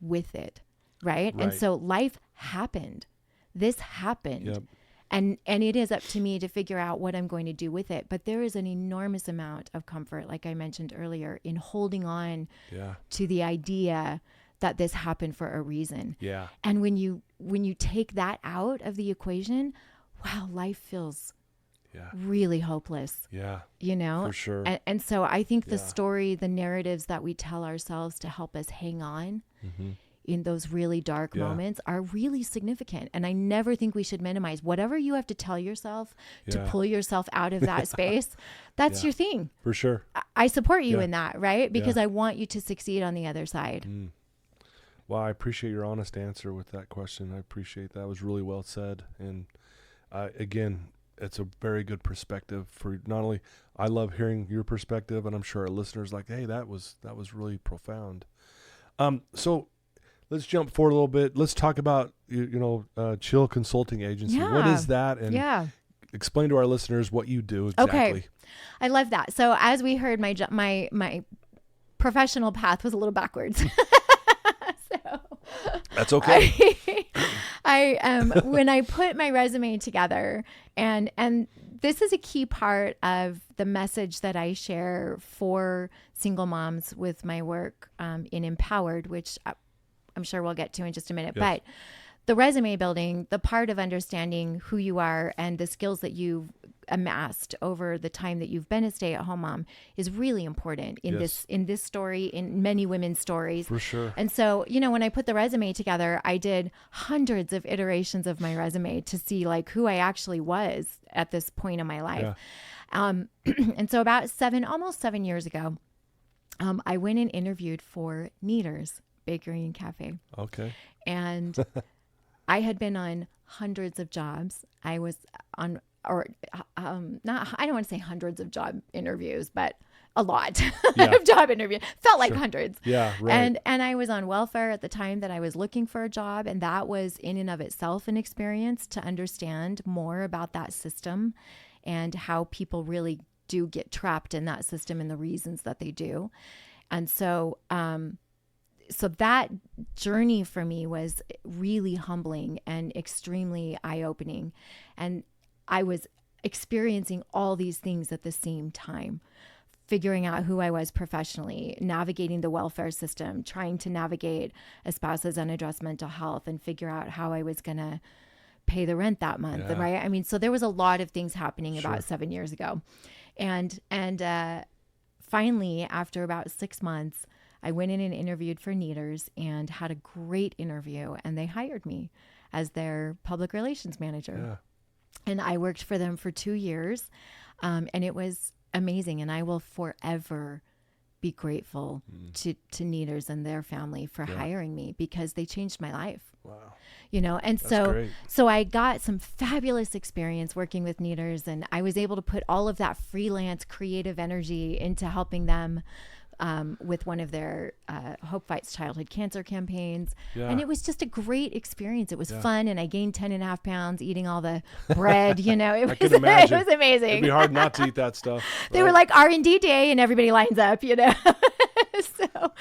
with it? Right. And so life happened. This happened. Yep. And it is up to me to figure out what I'm going to do with it. But there is an enormous amount of comfort, like I mentioned earlier, in holding on to the idea that this happened for a reason. Yeah. And when you take that out of the equation, wow, life feels really hopeless. Yeah. You know? For sure. And so I think the story, the narratives that we tell ourselves to help us hang on in those really dark moments are really significant. And I never think we should minimize whatever you have to tell yourself to pull yourself out of that space. That's your thing. For sure. I support you in that, right? Because I want you to succeed on the other side. Well, I appreciate your honest answer with that question. I appreciate that. It was really well said. And again, it's a very good perspective for not only, I love hearing your perspective, and I'm sure our listeners like, hey, that was really profound. So let's jump forward a little bit. Let's talk about, Chill Consulting Agency. Yeah. What is that? And explain to our listeners what you do exactly. Okay. I love that. So as we heard, my professional path was a little backwards. That's okay. When I put my resume together, and this is a key part of the message that I share for single moms with my work in Empowered, which I'm sure we'll get to in just a minute. Yes. But the resume building, the part of understanding who you are and the skills that you've amassed over the time that you've been a stay-at-home mom is really important in this story, in many women's stories. For sure. And so, when I put the resume together, I did hundreds of iterations of my resume to see like who I actually was at this point in my life. Yeah. And so about almost 7 years ago, I went and interviewed for Neater's Bakery and Cafe. Okay. And I had been on hundreds of jobs. I was on, I don't want to say hundreds of job interviews, but a lot of job interviews. Felt like hundreds. Yeah, right. And I was on welfare at the time that I was looking for a job. And that was in and of itself an experience to understand more about that system and how people really do get trapped in that system and the reasons that they do. And so, so that journey for me was really humbling and extremely eye-opening. And I was experiencing all these things at the same time, figuring out who I was professionally, navigating the welfare system, trying to navigate a spouse's unaddressed mental health and figure out how I was going to pay the rent that month. Yeah. Right. I mean, so there was a lot of things happening Sure. about 7 years ago. And finally, after about 6 months, I went in and interviewed for Neater's and had a great interview, and they hired me as their public relations manager. Yeah. And I worked for them for 2 years, and it was amazing. And I will forever be grateful to Neater's and their family for hiring me because they changed my life. Wow. And That's great. so I got some fabulous experience working with Neater's, and I was able to put all of that freelance creative energy into helping them with one of their Hope Fights Childhood Cancer campaigns. Yeah. And it was just a great experience. It was fun, and I gained 10.5 pounds eting all the bread, It I was, can imagine. it was amazing. It'd be hard not to eat that stuff. They were like R&D day and everybody lines up, So,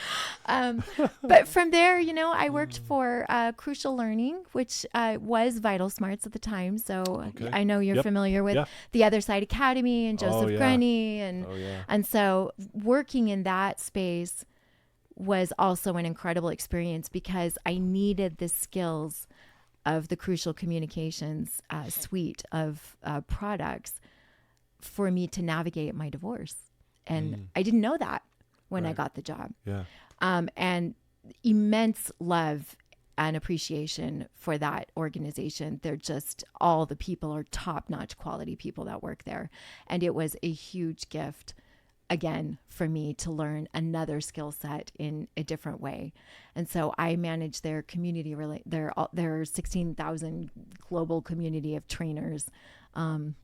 but from there, I worked for Crucial Learning, which was Vital Smarts at the time. So Okay. I know you're Yep. familiar with Yeah. the Other Side Academy and Joseph yeah. Grunny. And, Oh, yeah. and so working in that space was also an incredible experience because I needed the skills of the Crucial Communications suite of products for me to navigate my divorce. And I didn't know that when I got the job. Yeah. And immense love and appreciation for that organization. They're just, all the people are top-notch quality people that work there. And it was a huge gift, again, for me to learn another skill set in a different way. And so I manage their community, their 16,000 global community of trainers, online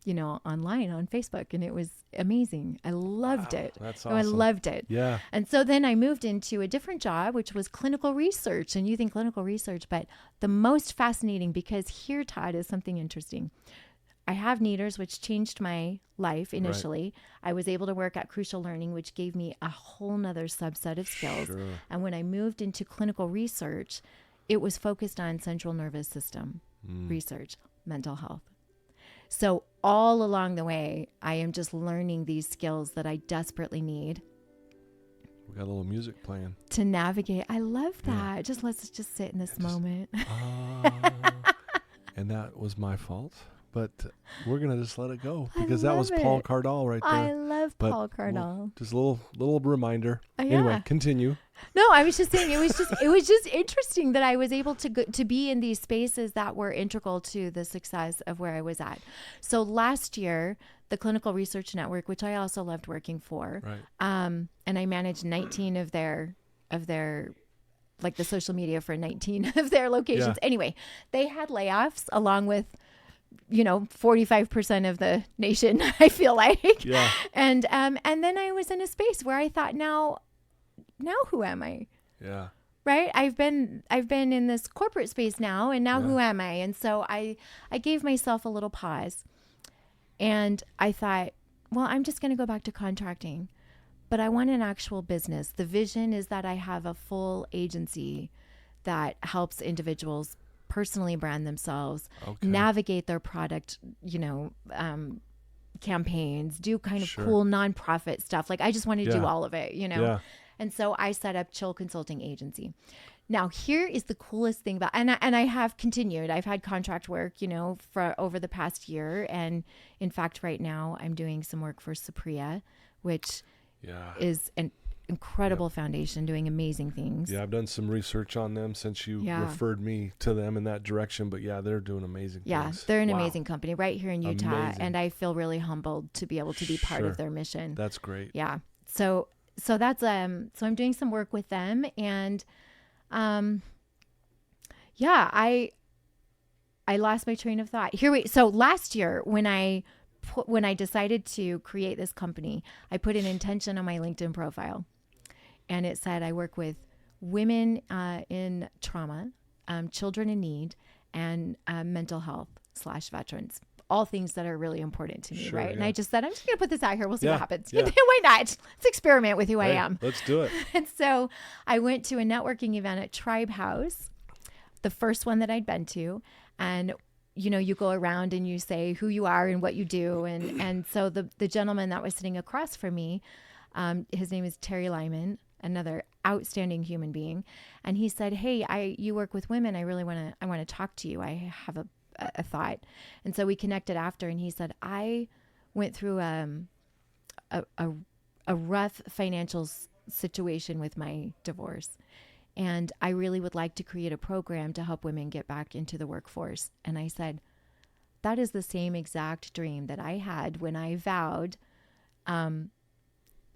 on Facebook. And it was amazing. I loved it. That's awesome. I loved it. Yeah. And so then I moved into a different job, which was clinical research. And you think clinical research, but the most fascinating, because here, Todd, is something interesting. I have NEATers, which changed my life initially. Right. I was able to work at Crucial Learning, which gave me a whole nother subset of skills. Sure. And when I moved into clinical research, it was focused on central nervous system research, mental health. So all along the way, I am just learning these skills that I desperately need. We got a little music playing to navigate. I love that. Yeah. Let's just sit in this moment. And that was my fault. But we're going to just let it go because that was Paul Cardall right there. I love Paul Cardall. Just a little reminder. Yeah. Anyway, continue. No, I was just saying it was just interesting that I was able to be in these spaces that were integral to the success of where I was at. So last year, the Clinical Research Network, which I also loved working for, right. And I managed 19 of their like the social media for 19 of their locations. Yeah. Anyway, they had layoffs along with 45% of the nation, I feel like. Yeah. And then I was in a space where I thought, now who am I? Yeah. Right? I've been in this corporate space now, and now who am I? And so I gave myself a little pause, and I thought, well, I'm just going to go back to contracting, but I want an actual business. The vision is that I have a full agency that helps individuals personally brand themselves, navigate their product, campaigns, do kind of cool nonprofit stuff. Like I just want to do all of it, Yeah. And so I set up Chill Consulting Agency. Now here is the coolest thing about, and I have continued. I've had contract work, for over the past year, and in fact, right now I'm doing some work for Supriya, which is an incredible foundation doing amazing things. Yeah, I've done some research on them since you referred me to them in that direction, but they're doing amazing things. Yeah, they're an amazing company right here in Utah, and I feel really humbled to be able to be part of their mission. That's great. Yeah. So that's so I'm doing some work with them, and I lost my train of thought. So last year when I decided to create this company, I put an intention on my LinkedIn profile. And it said, I work with women in trauma, children in need, and mental health / veterans. All things that are really important to me, right? Yeah. And I just said, I'm just going to put this out here. We'll see what happens. Yeah. Why not? Let's experiment with who I am. Let's do it. And so I went to a networking event at Tribe House, the first one that I'd been to. And you go around and you say who you are and what you do. And so the gentleman that was sitting across from me, his name is Terry Lyman, another outstanding human being. And he said, hey, you work with women. I want to talk to you. I have a thought. And so we connected after, and he said, I went through a rough financial situation with my divorce. And I really would like to create a program to help women get back into the workforce. And I said, that is the same exact dream that I had when I vowed,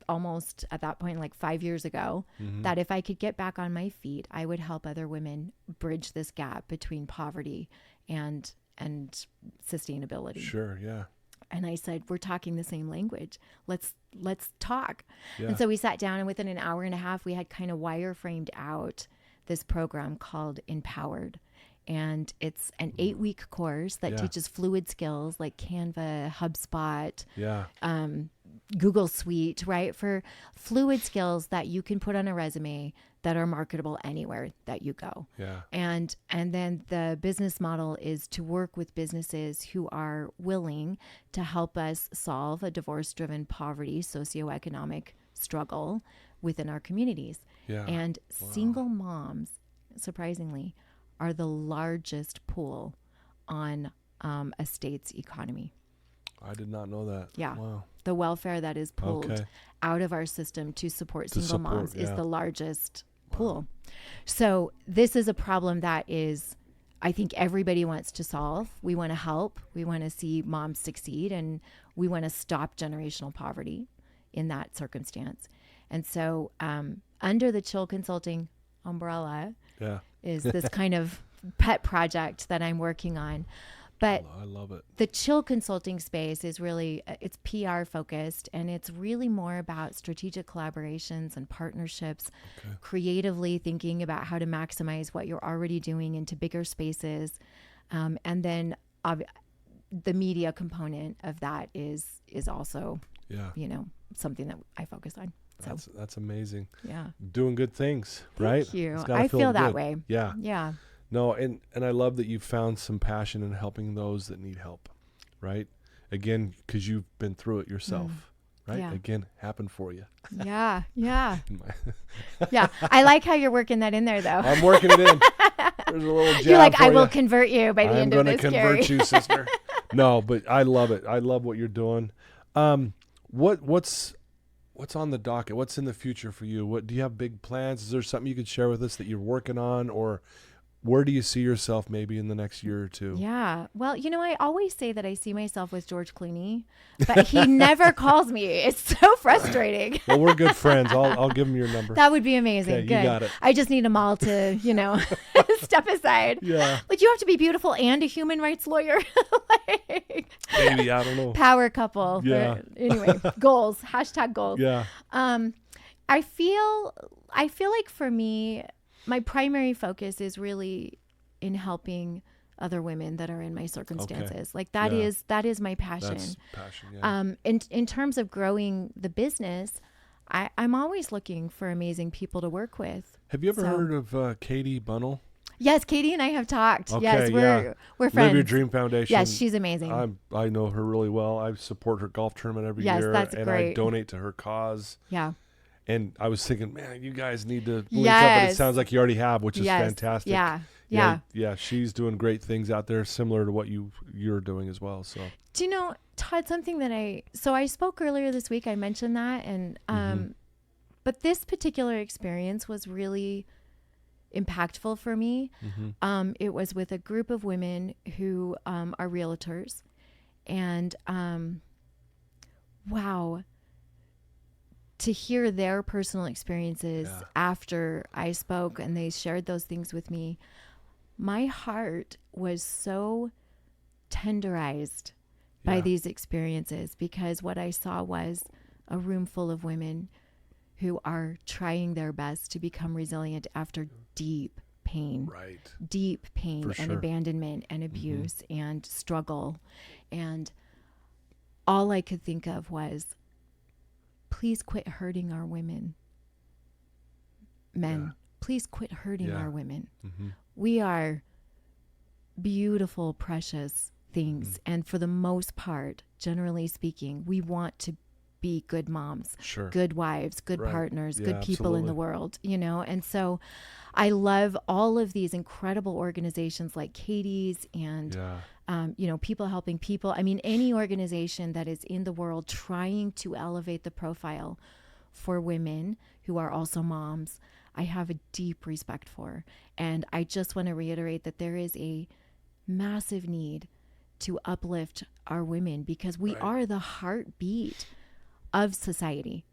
almost at that point, like 5 years ago, that if I could get back on my feet, I would help other women bridge this gap between poverty and sustainability. Sure. Yeah. And I said, we're talking the same language. Let's talk. Yeah. And so we sat down, and within an hour and a half, we had kind of wireframed out this program called Empowered. And it's an 8-week course that teaches fluid skills like Canva, HubSpot, Google Suite, right? For fluid skills that you can put on a resume that are marketable anywhere that you go. Yeah. And then the business model is to work with businesses who are willing to help us solve a divorce-driven poverty socioeconomic struggle within our communities. Yeah. And single moms, surprisingly, are the largest pool on a state's economy. I did not know that. Yeah. Wow. The welfare that is pulled Okay. out of our system to support To single support, moms is yeah. the largest pool. So this is a problem that is, I think everybody wants to solve. We want to help. We want to see moms succeed, and we want to stop generational poverty in that circumstance. And so under the Chill Consulting umbrella Yeah. is this kind of pet project that I'm working on. But I love it. the Chill Consulting space is really, it's PR focused, and it's really more about strategic collaborations and partnerships, creatively thinking about how to maximize what you're already doing into bigger spaces. And then the media component of that is also, something that I focus on. So That's amazing. yeah. Doing good things, right? Thank you. It's gotta I feel that good. way. Yeah. Yeah. No, and I love that you found some passion in helping those that need help, right? Again, because you've been through it yourself, right? Yeah. Again, happened for you. Yeah. Yeah. Yeah. I like how you're working that in there, though. I'm working it in. There's a little jab You're like, for I will ya. convert you by the end of this, I'm Carrie. going to convert you, sister. No, but I love it. I love what you're doing. What's on the docket? What's in the future for you? Do you have big plans? Is there something you could share with us that you're working on, or where do you see yourself maybe in the next year or two? Yeah. Well, I always say that I see myself with George Clooney, but he never calls me. It's so frustrating. Well, we're good friends. I'll give him your number. That would be amazing. Okay, you Good. got it. I just need them all to, step aside. Yeah. Like, you have to be beautiful and a human rights lawyer. Like, Maybe, I don't know. power couple. Yeah. Anyway, goals. #goals. Yeah. I feel like for me, my primary focus is really in helping other women that are in my circumstances. Okay. Like that Yeah. is my passion. That's passion, yeah. In terms of growing the business, I'm always looking for amazing people to work with. Have you ever heard of Katie Bunnell? Yes, Katie and I have talked. Okay, yes, we're friends. Live Your Dream Foundation. Yes, she's amazing. I know her really well. I support her golf tournament every Yes, year. that's and great. I donate to her cause. Yeah. And I was thinking, man, you guys need to link up, but it Yes. sounds like you already have, which is Yes. fantastic. Yeah. Yeah, she's doing great things out there, similar to what you're doing as well. So, Do you know, Todd, something that I spoke earlier this week, I mentioned that, and but this particular experience was really impactful for me. It was with a group of women who are realtors, and wow, to hear their personal experiences after I spoke and they shared those things with me, my heart was so tenderized by these experiences, because what I saw was a room full of women who are trying their best to become resilient after deep pain, deep pain For and sure. abandonment and abuse and struggle. And all I could think of was, please quit hurting our women. Men, please quit hurting our women. We are beautiful, precious things. And for the most part, generally speaking, we want to be good moms, good wives, good partners, good people in the world, And so I love all of these incredible organizations like Katie's and, People Helping People. I mean, any organization that is in the world trying to elevate the profile for women who are also moms, I have a deep respect for. And I just want to reiterate that there is a massive need to uplift our women, because we are the heartbeat of society.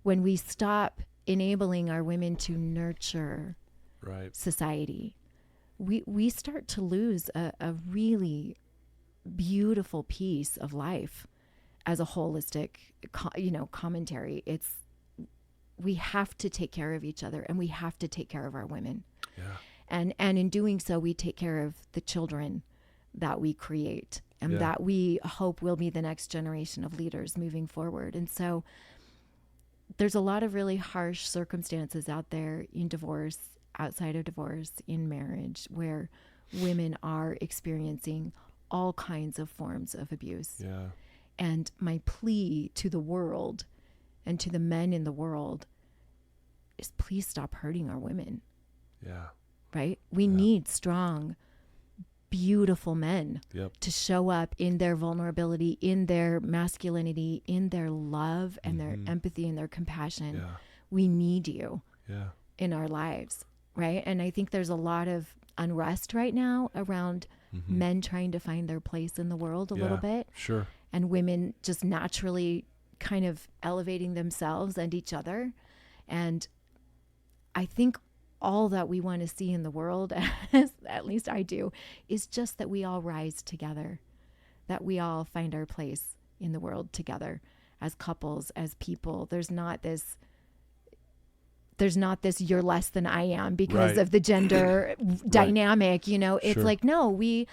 When we stop enabling our women to nurture society, we start to lose a really beautiful piece of life as a holistic, commentary. We have to take care of each other, and we have to take care of our women. And in doing so, we take care of the children that we create and that we hope will be the next generation of leaders moving forward. And so there's a lot of really harsh circumstances out there in divorce, outside of divorce, in marriage, where women are experiencing all kinds of forms of abuse. And my plea to the world and to the men in the world is, please stop hurting our women. Right? We need strong, beautiful men Yep. to show up in their vulnerability, in their masculinity, in their love and their empathy and their compassion. Yeah. We need you Yeah. in our lives, right? And I think there's a lot of unrest right now around men trying to find their place in the world a little bit, Sure. and women just naturally kind of elevating themselves and each other. And I think all that we want to see in the world, at least I do, is just that we all rise together, that we all find our place in the world together as couples, as people. There's not this you're less than I am because of the gender dynamic, you know. It's like, no, we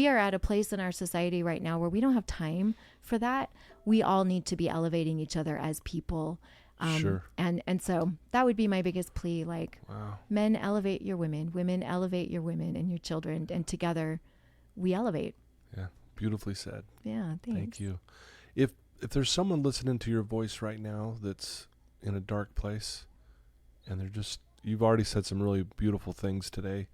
are at a place in our society right now where we don't have time for that. We all need to be elevating each other as people. And so that would be my biggest plea. Like, men, elevate your women elevate your women and your children, and together we elevate. Yeah. Beautifully said. Yeah. Thanks. Thank you. If there's someone listening to your voice right now that's in a dark place, and you've already said some really beautiful things today,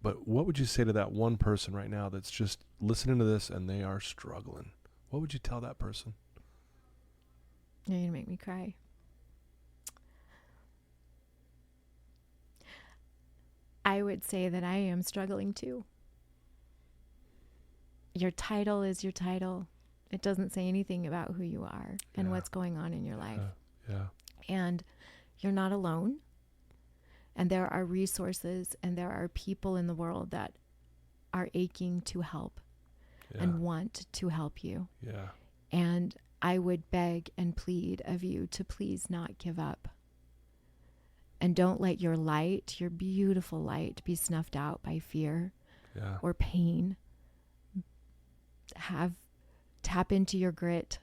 but what would you say to that one person right now that's just listening to this and they are struggling? What would you tell that person? You're going to make me cry. I would say that I am struggling too. Your title is your title. It doesn't say anything about who you are and what's going on in your life. And you're not alone. And there are resources and there are people in the world that are aching to help and want to help you. Yeah. And I would beg and plead of you to please not give up. And don't let your light, your beautiful light, be snuffed out by fear or pain. Tap into your grit.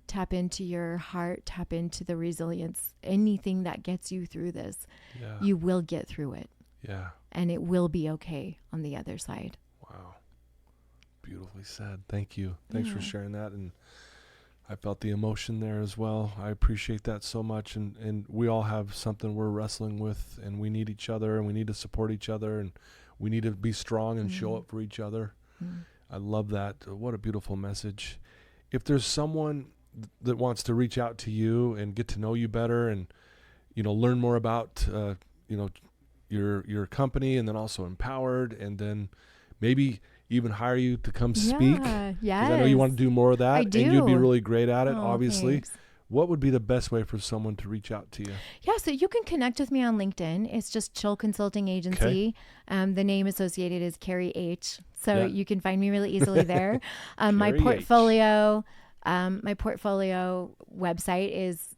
Tap into your heart, tap into the resilience. Anything that gets you through this, you will get through it. Yeah. And it will be okay on the other side. Wow. Beautifully said. Thank you. Thanks for sharing that. And I felt the emotion there as well. I appreciate that so much. And we all have something we're wrestling with, and we need each other, and we need to support each other, and we need to be strong and show up for each other. I love that. What a beautiful message. If there's someone that wants to reach out to you and get to know you better and, learn more about, your company, and then also Empowered, and then maybe even hire you to come speak. Yes. I know you want to do more of that. I do. And you'd be really great at it, obviously. Thanks. What would be the best way for someone to reach out to you? Yeah, so you can connect with me on LinkedIn. It's just Chill Consulting Agency. Okay. The name associated is Carrie H. So you can find me really easily there. My Carrie portfolio... my portfolio website is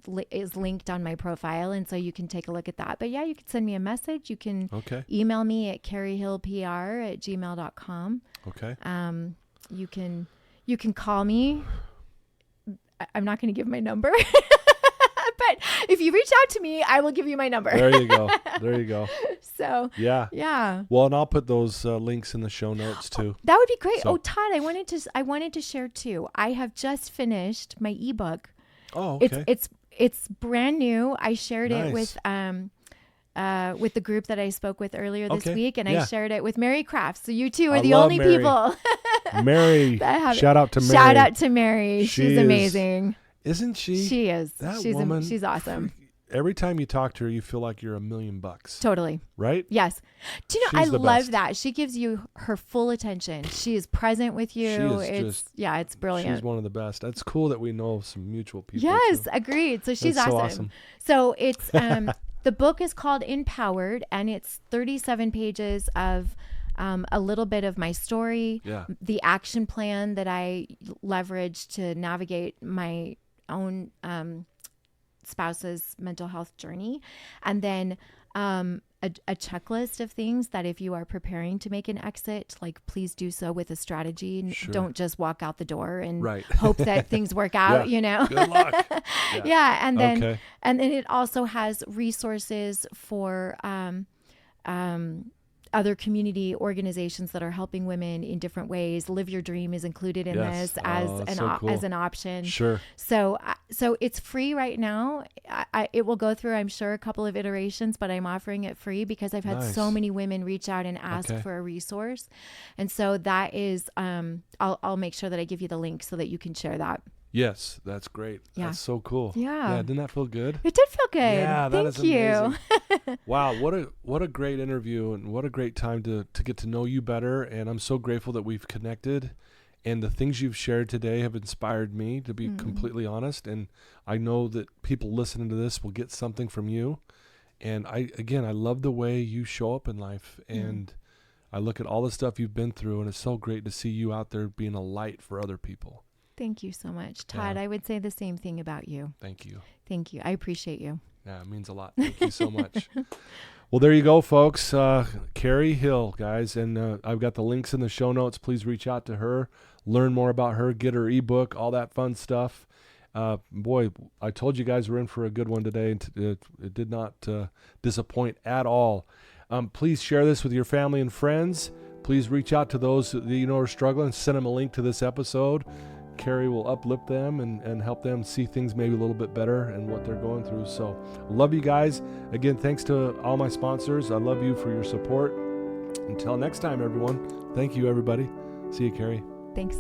linked on my profile, and so you can take a look at that. But you can send me a message. You can email me at carriehillpr@gmail.com. Okay. You can call me. I'm not going to give my number, but if you reach out to me, I will give you my number. There you go. There you go. So yeah. Well, and I'll put those links in the show notes too. That would be great. So. Oh, Todd, I wanted to share too. I have just finished my ebook. Oh, okay. It's brand new. I shared it Nice. with the group that I spoke with earlier this Okay. week, and Yeah. I shared it with Mary Crafts. So you two are I the love only Mary. people. Mary. Shout out to Mary. Shout out to Mary. She She's is- amazing. Isn't she? She is. That she's woman. She's awesome. Every time you talk to her, you feel like you're $1,000,000. Totally. Right? Yes. Do you know, She's I the love best. that. She gives you her full attention. She is present with you. It's brilliant. She's one of the best. That's cool that we know some mutual people. Yes, too. agreed. So she's That's so awesome. So it's the book is called Empowered, and it's 37 pages of a little bit of my story, the action plan that I leverage to navigate my own spouse's mental health journey, and then a checklist of things that if you are preparing to make an exit, like please do so with a strategy. Sure. Don't just walk out the door and Right. hope that things work out, you know? Good luck. And then Okay. and then it also has resources for other community organizations that are helping women in different ways. Live Your Dream is included in Yes. this as Cool. as an option. Sure. So it's free right now. It will go through, I'm sure, a couple of iterations, but I'm offering it free because I've had so many women reach out and ask for a resource. And so that is, I'll make sure that I give you the link so that you can share that. Yes, that's great. Yeah. That's so cool. Yeah. Didn't that feel good? It did feel good. Yeah, that Thank you. amazing. Wow, what a great interview, and what a great time to get to know you better. And I'm so grateful that we've connected, and the things you've shared today have inspired me, to be completely honest. And I know that people listening to this will get something from you. And I love the way you show up in life, and I look at all the stuff you've been through, and it's so great to see you out there being a light for other people. Thank you so much, Todd. Yeah. I would say the same thing about you. Thank you. Thank you. I appreciate you. Yeah, it means a lot. Thank you so much. Well, there you go, folks. Carrie Hill, guys. And I've got the links in the show notes. Please reach out to her, learn more about her, get her ebook, all that fun stuff. Boy, I told you guys we're in for a good one today. And it did not disappoint at all. Please share this with your family and friends. Please reach out to those that you know are struggling. Send them a link to this episode. Carrie will uplift them and help them see things maybe a little bit better and what they're going through. So I love you guys. Again, thanks to all my sponsors. I love you for your support. Until next time, everyone. Thank you, everybody. See you, Carrie. Thanks.